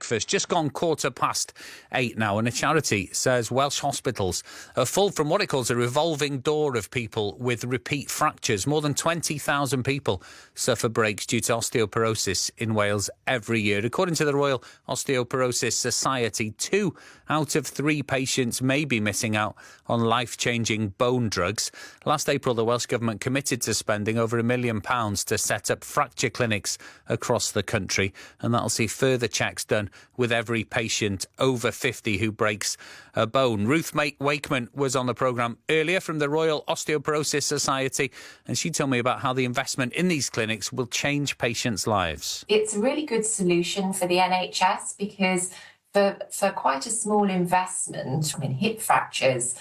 breakfast. Just gone 8:15 now, and a charity says Welsh hospitals are full from what it calls a revolving door of people with repeat fractures. More than 20,000 people suffer breaks due to osteoporosis in Wales every year. According to the Royal Osteoporosis Society, 2 out of 3 patients may be missing out on life-changing bone drugs. Last April, the Welsh Government committed to spending over £1 million to set up fracture clinics across the country, and that'll see further checks done with every patient over 50 who breaks a bone. Ruth Wakeman was on the programme earlier from the Royal Osteoporosis Society, and she told me about how the investment in these clinics will change patients' lives. It's a really good solution for the NHS because for quite a small investment, hip fractures,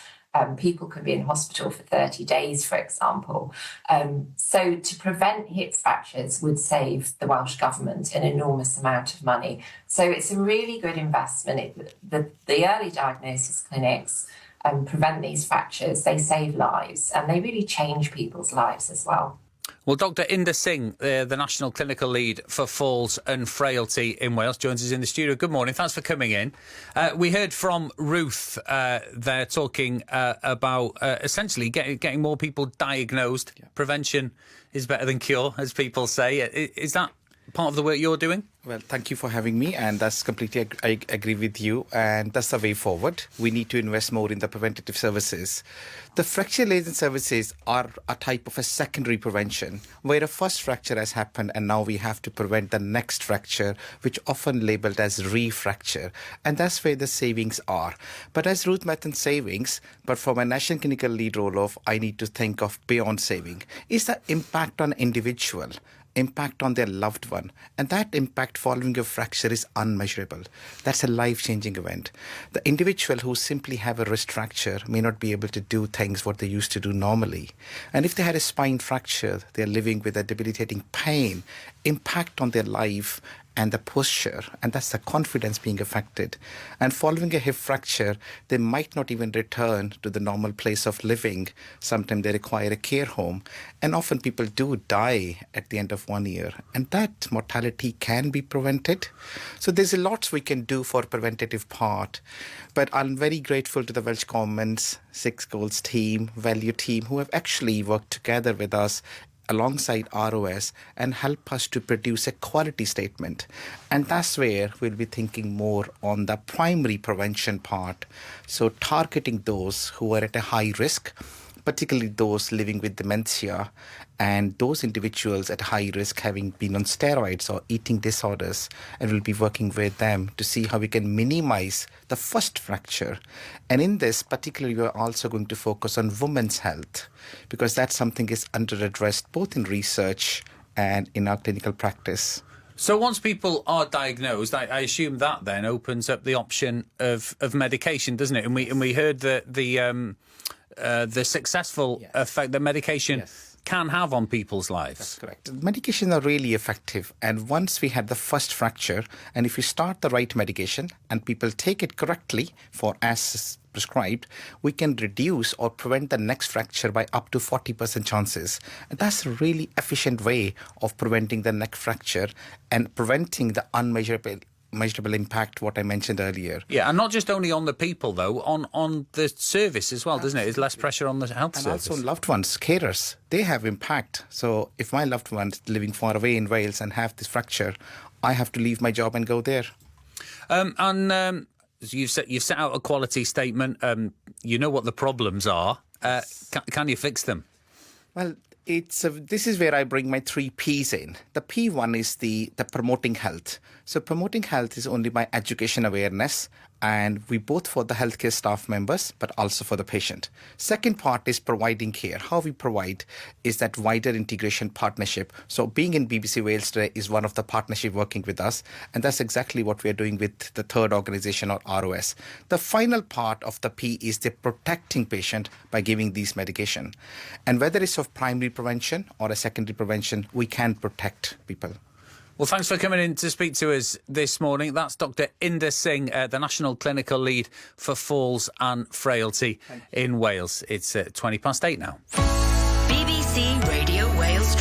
people could be in hospital for 30 days, for example. So to prevent hip fractures would save the Welsh Government an enormous amount of money. So it's a really good investment. The early diagnosis clinics prevent these fractures. They save lives and they really change people's lives as well. Well, Dr Inder Singh, the National Clinical Lead for Falls and Frailty in Wales, joins us in the studio. Good morning. Thanks for coming in. We heard from Ruth there talking about essentially getting more people diagnosed. Yeah. Prevention is better than cure, as people say. Is that part of the work you're doing? Well, thank you for having me, and that's completely, I agree with you, and that's the way forward. We need to invest more in the preventative services. The fracture-related services are a type of a secondary prevention, where a first fracture has happened and now we have to prevent the next fracture, which often labelled as re-fracture, and that's where the savings are. But as Ruth mentioned savings, but for my National Clinical Lead role-off, I need to think of beyond saving. Is the impact on individual, impact on their loved one, and that impact following a fracture is unmeasurable. That's a life-changing event. The individual who simply have a wrist fracture may not be able to do things what they used to do normally, and if they had a spine fracture, they're living with a debilitating pain, impact on their life and the posture, and that's the confidence being affected. And following a hip fracture, they might not even return to the normal place of living. Sometimes they require a care home, and often people do die at the end of 1 year, and that mortality can be prevented. So there's a lot we can do for preventative part, but I'm very grateful to the Welsh Government's 6 Goals team, Value team, who have actually worked together with us alongside ROS and help us to produce a quality statement. And that's where we'll be thinking more on the primary prevention part. So targeting those who are at a high risk, particularly those living with dementia and those individuals at high risk having been on steroids or eating disorders, and we'll be working with them to see how we can minimize the first fracture. And in this, particularly, we're also going to focus on women's health, because that's something is under-addressed both in research and in our clinical practice. So once people are diagnosed, I assume that then opens up the option of medication, doesn't it? And we heard that the successful effect that medication can have on people's lives. That's correct. Medications are really effective, and once we have the first fracture, and if you start the right medication and people take it correctly for as prescribed, we can reduce or prevent the next fracture by up to 40% chances. And that's a really efficient way of preventing the next fracture and preventing the unmeasurable impact, what I mentioned earlier. Yeah, and not just only on the people, though, on the service as well, doesn't it? There's less pressure on the health service. And also loved ones, carers, they have impact. So if my loved one's living far away in Wales and have this fracture, I have to leave my job and go there. You've set out a quality statement. You know what the problems are. Can you fix them? Well, this is where I bring my 3 Ps in. The P1 is the promoting health. So promoting health is only by education awareness, and we both for the healthcare staff members, but also for the patient. Second part is providing care. How we provide is that wider integration partnership. So being in BBC Wales today is one of the partnership working with us, and that's exactly what we are doing with the third organisation, or ROS. The final part of the P is the protecting patient by giving these medication. And whether it's of primary prevention or a secondary prevention, we can protect people. Well, thanks for coming in to speak to us this morning. That's Dr Inder Singh, the National Clinical Lead for Falls and Frailty in Wales. It's 8:20 now. BBC Radio Wales.